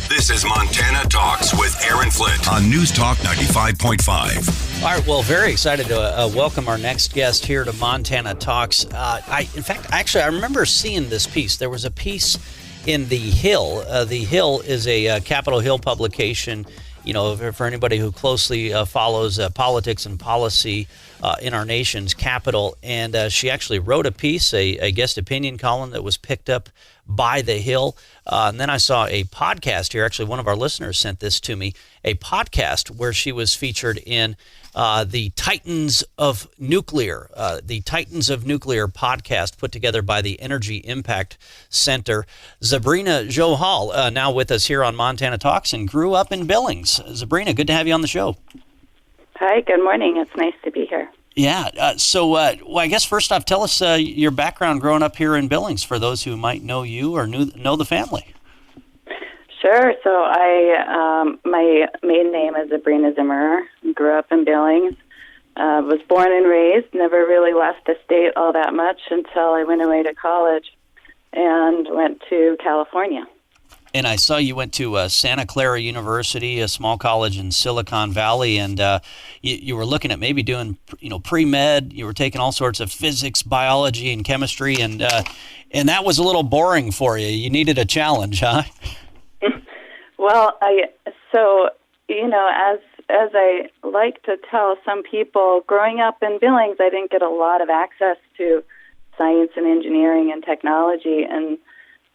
This is Montana Talks with Aaron Flint on News Talk 95.5. All right, well, very excited to welcome our next guest here to Montana Talks. I remember seeing this piece. There was a piece in The Hill. The Hill is a Capitol Hill publication, you know, for anybody who closely follows politics and policy in our nation's capital. And she actually wrote a piece, a guest opinion column that was picked up by The Hill. And then I saw a podcast here. Actually, one of our listeners sent this to me, a podcast where she was featured in the Titans of Nuclear, podcast put together by the Energy Impact Center. Zabrina Johal, now with us here on Montana Talks, and grew up in Billings. Zabrina, good to have you on the show. Hi, good morning. It's nice to be here. Yeah. So I guess first off, tell us your background growing up here in Billings for those who might know you or know the family. Sure. So my maiden name is Zabrina Zimmerer. Grew up in Billings. Was born and raised. Never really left the state all that much until I went away to college and went to California. And I saw you went to Santa Clara University, a small college in Silicon Valley, and you were looking at maybe doing, pre-med. You were taking all sorts of physics, biology, and chemistry, and that was a little boring for you. You needed a challenge, huh? Well, as I like to tell some people, growing up in Billings, I didn't get a lot of access to science and engineering and technology, and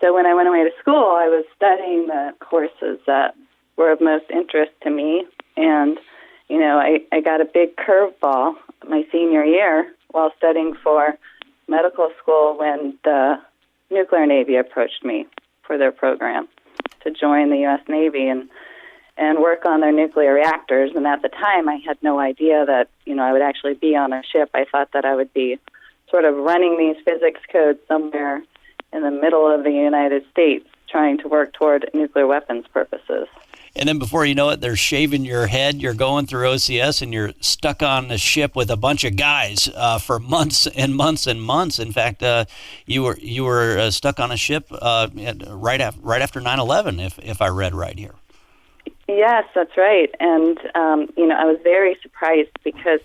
so when I went away to school, I was studying the courses that were of most interest to me. And, I got a big curveball my senior year while studying for medical school when the nuclear Navy approached me for their program to join the U.S. Navy and work on their nuclear reactors. And at the time, I had no idea that, I would actually be on a ship. I thought that I would be sort of running these physics codes somewhere in the middle of the United States trying to work toward nuclear weapons purposes. And then before you know it, they're shaving your head, you're going through OCS, and you're stuck on a ship with a bunch of guys for months and months and months. In fact, you were stuck on a ship right after 9/11, if I read right here. Yes, that's right. And, I was very surprised because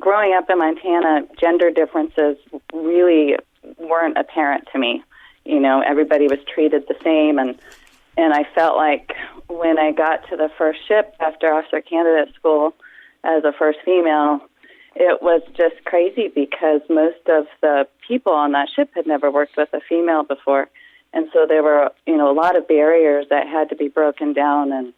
growing up in Montana, gender differences really weren't apparent to me. Everybody was treated the same, and I felt like when I got to the first ship after officer candidate school as a first female, it was just crazy because most of the people on that ship had never worked with a female before, and so there were a lot of barriers that had to be broken down,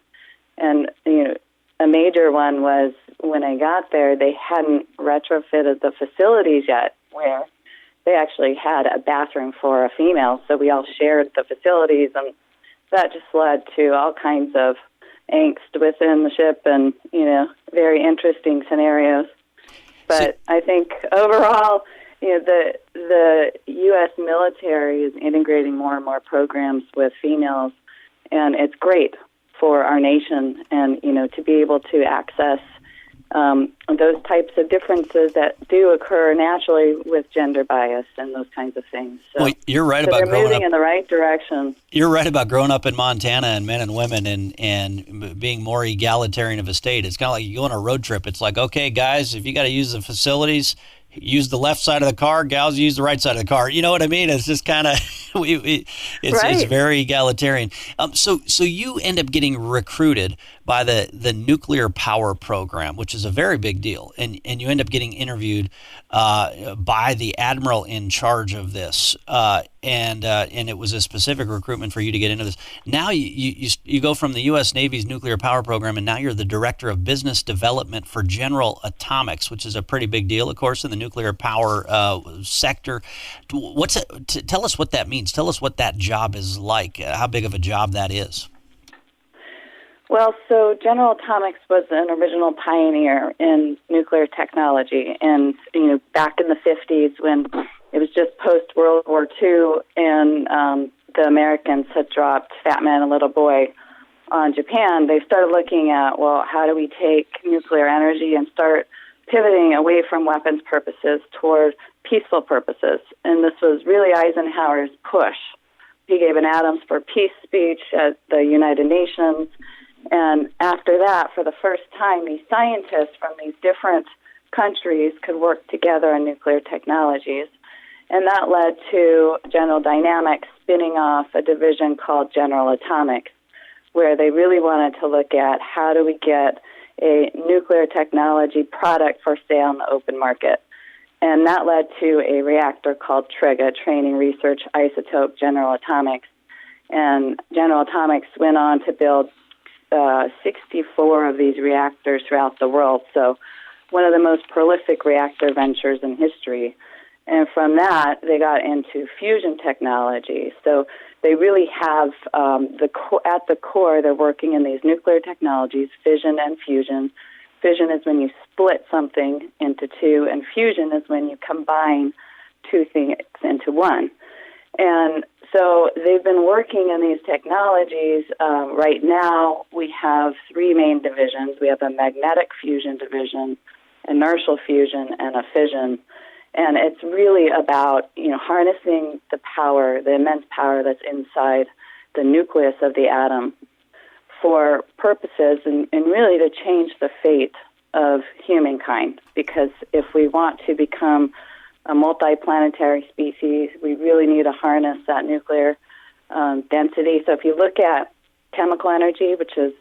and a major one was when I got there, they hadn't retrofitted the facilities yet, where they actually had a bathroom for a female, so we all shared the facilities, and that just led to all kinds of angst within the ship and, very interesting scenarios. But I think overall, the U.S. military is integrating more and more programs with females, and it's great for our nation and, to be able to access those types of differences that do occur naturally with gender bias and those kinds of things. So, well, you're right about they're moving in the right direction. You're right about growing up in Montana and men and women and being more egalitarian of a state. It's kind of like you go on a road trip. It's like, okay, guys, if you got to use the facilities, use the left side of the car. Gals use the right side of the car. You know what I mean? It's just kind of it's very egalitarian. So you end up getting recruited by the nuclear power program, which is a very big deal, and you end up getting interviewed by the admiral in charge of this, and it was a specific recruitment for you to get into this. Now you go from the U.S. Navy's nuclear power program, and now you're the director of business development for General Atomics, which is a pretty big deal, of course, in the nuclear power sector. Tell us what that means. Tell us what that job is like. How big of a job that is. Well, so General Atomics was an original pioneer in nuclear technology, and back in the 50s when it was just post-World War II, and the Americans had dropped Fat Man and Little Boy on Japan, they started looking at, well, how do we take nuclear energy and start pivoting away from weapons purposes toward peaceful purposes? And this was really Eisenhower's push He gave an Atoms for Peace speech at the United Nations. And after that, for the first time, these scientists from these different countries could work together on nuclear technologies. And that led to General Dynamics spinning off a division called General Atomics, where they really wanted to look at how do we get a nuclear technology product for sale in the open market. And that led to a reactor called TRIGA, Training Research Isotope General Atomics. And General Atomics went on to build 64 of these reactors throughout the world. So one of the most prolific reactor ventures in history. And from that, they got into fusion technology. So they really have at the core, they're working in these nuclear technologies, fission and fusion. Fission is when you split something into two, and fusion is when you combine two things into one. And so they've been working in these technologies. Right now, we have three main divisions. We have a magnetic fusion division, inertial fusion, and a fission. And it's really about, harnessing the power, the immense power that's inside the nucleus of the atom for purposes and really to change the fate of humankind. Because if we want to become a multiplanetary species, we really need to harness that nuclear density. So if you look at chemical energy, which is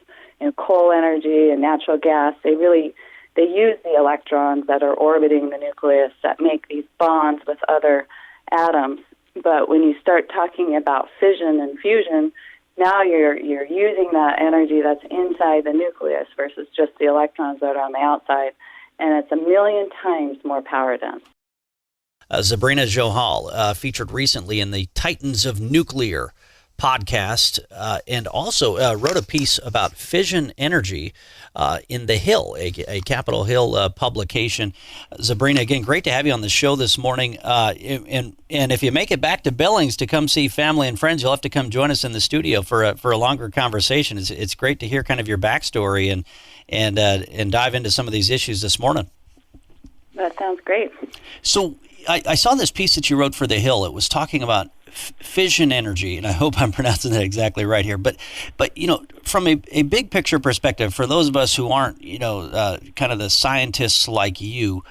coal energy and natural gas, they use the electrons that are orbiting the nucleus that make these bonds with other atoms. But when you start talking about fission and fusion, now you're using that energy that's inside the nucleus versus just the electrons that are on the outside, and it's 1,000,000 times more power dense. Zabrina Johal featured recently in the Titans of Nuclear podcast, and also wrote a piece about fission energy in The Hill, a Capitol Hill publication. Zabrina, again, great to have you on the show this morning. And if you make it back to Billings to come see family and friends, you'll have to come join us in the studio for a longer conversation. It's great to hear kind of your backstory and dive into some of these issues this morning. That sounds great. So I saw this piece that you wrote for The Hill. It was talking about fission energy, and I hope I'm pronouncing that exactly right here. But from a big picture perspective, for those of us who aren't, kind of the scientists like you,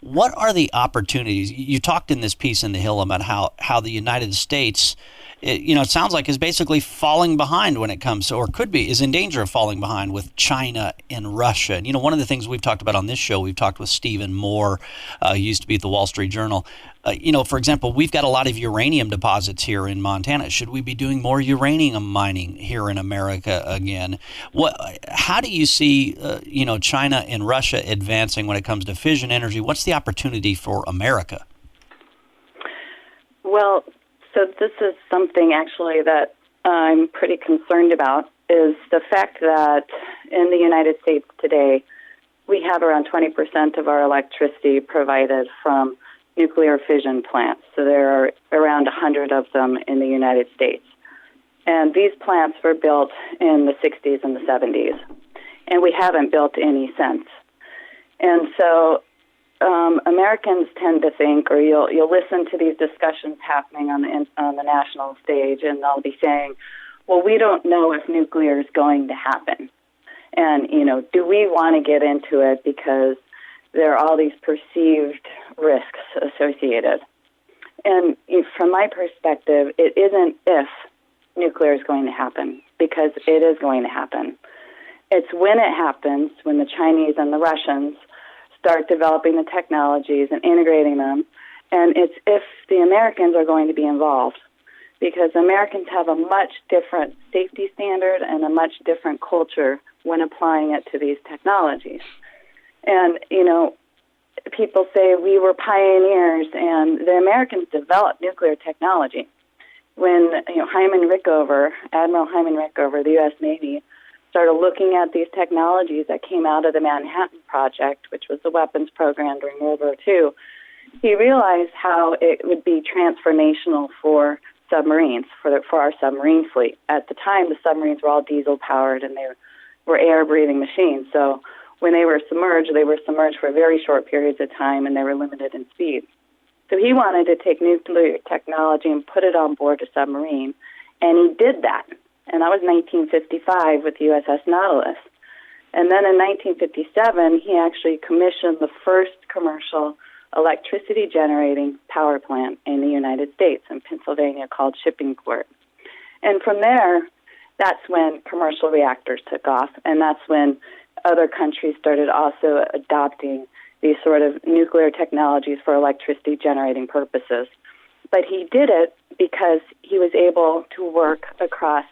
what are the opportunities? You talked in this piece in The Hill about how the United States, it sounds like is basically falling behind when it comes to, or is in danger of falling behind with China and Russia. And, one of the things we've talked about on this show, we've talked with Stephen Moore, who used to be at the Wall Street Journal. For example, we've got a lot of uranium deposits here in Montana. Should we be doing more uranium mining here in America again? How do you see, China and Russia advancing when it comes to fission energy? What's the opportunity for America? Well, so this is something actually that I'm pretty concerned about, is the fact that in the United States today, we have around 20% of our electricity provided from nuclear fission plants. So there are around 100 of them in the United States. And these plants were built in the 60s and the 70s. And we haven't built any since. And so Americans tend to think, or you'll listen to these discussions happening on the national stage, and they'll be saying, well, we don't know if nuclear is going to happen. And, do we want to get into it because there are all these perceived risks associated? And from my perspective, it isn't if nuclear is going to happen, because it is going to happen. It's when it happens, when the Chinese and the Russians start developing the technologies and integrating them, and it's if the Americans are going to be involved, because Americans have a much different safety standard and a much different culture when applying it to these technologies. And, people say we were pioneers, and the Americans developed nuclear technology. When, Admiral Hyman Rickover, the U.S. Navy, started looking at these technologies that came out of the Manhattan Project, which was the weapons program during World War II, he realized how it would be transformational for submarines, for our submarine fleet. At the time, the submarines were all diesel-powered, and they were air-breathing machines. So when they were submerged for very short periods of time, and they were limited in speed. So he wanted to take nuclear technology and put it on board a submarine And he did that. And that was 1955 with the USS Nautilus. And then in 1957, he actually commissioned the first commercial electricity generating power plant in the United States in Pennsylvania called Shippingport. And from there, that's when commercial reactors took off, and that's when other countries started also adopting these sort of nuclear technologies for electricity generating purposes. But he did it because he was able to work across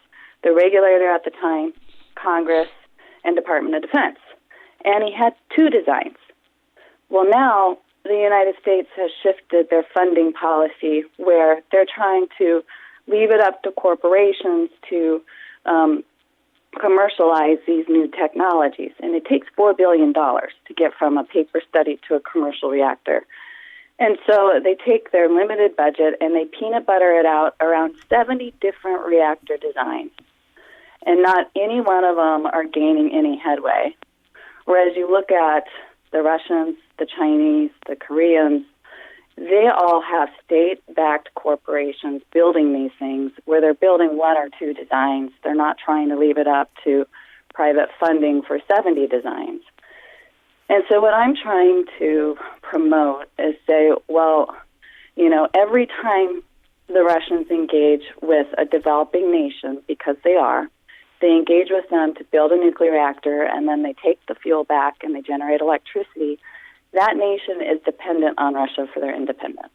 the regulator at the time, Congress, and Department of Defense. And he had two designs. Well, now the United States has shifted their funding policy where they're trying to leave it up to corporations to commercialize these new technologies. And it takes $4 billion to get from a paper study to a commercial reactor. And so they take their limited budget and they peanut butter it out around 70 different reactor designs. And not any one of them are gaining any headway. Whereas you look at the Russians, the Chinese, the Koreans, they all have state-backed corporations building these things where they're building one or two designs. They're not trying to leave it up to private funding for 70 designs. And so what I'm trying to promote is say, well, you know, every time the Russians engage with a developing nation, because they are, they engage with them to build a nuclear reactor, and then they take the fuel back and they generate electricity. That nation is dependent on Russia for their independence.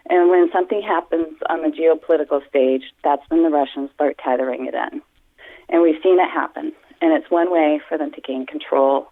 And when something happens on the geopolitical stage, that's when the Russians start tethering it in. And we've seen it happen. And it's one way for them to gain control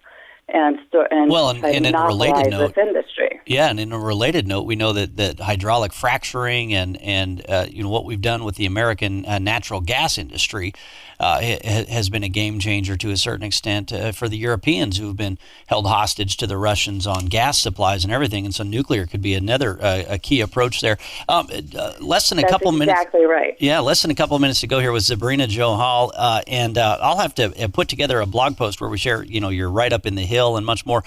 and in a related note, this industry. Yeah, and in a related note, we know that hydraulic fracturing and you know what we've done with the American natural gas industry has been a game changer to a certain extent for the Europeans who have been held hostage to the Russians on gas supplies and everything. And so nuclear could be another a key approach there. Less than a couple minutes. That's exactly right. Yeah, less than a couple of minutes to go here with Zabrina Johal, and I'll have to put together a blog post where we share, you know, your write up in the Hill and much more.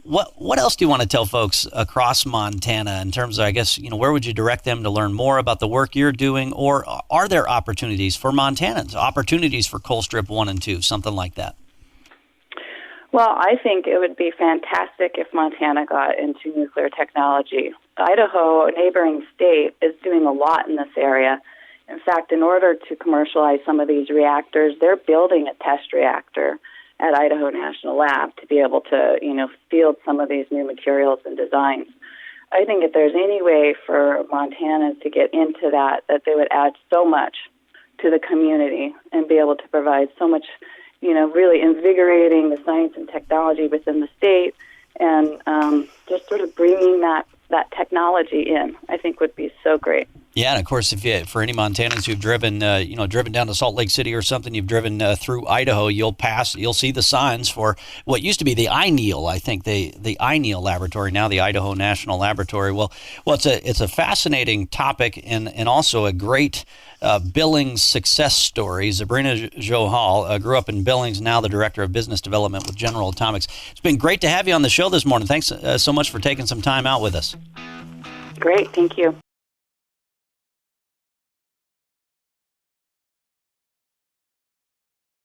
What else do you want to tell folks across Montana in terms of, I guess, you know, where would you direct them to learn more about the work you're doing, or are there opportunities for Montanans, opportunities for Colstrip 1 and 2, something like that? Well, I think it would be fantastic if Montana got into nuclear technology. Idaho, a neighboring state, is doing a lot in this area. In fact, in order to commercialize some of these reactors, they're building a test reactor at Idaho National Lab to be able to, you know, field some of these new materials and designs. I think if there's any way for Montana to get into that they would add so much to the community and be able to provide so much, you know, really invigorating the science and technology within the state, and just sort of bringing that technology in, I think would be so great. Yeah, and of course, for any Montanans who've driven down to Salt Lake City or something, you've driven through Idaho, you'll see the signs for what used to be the INEAL, I think, the INEAL laboratory, now the Idaho National Laboratory. Well, it's a fascinating topic and also a great Billings success story. Zabrina Johal grew up in Billings, now the Director of Business Development with General Atomics. It's been great to have you on the show this morning. Thanks so much for taking some time out with us. Great, thank you.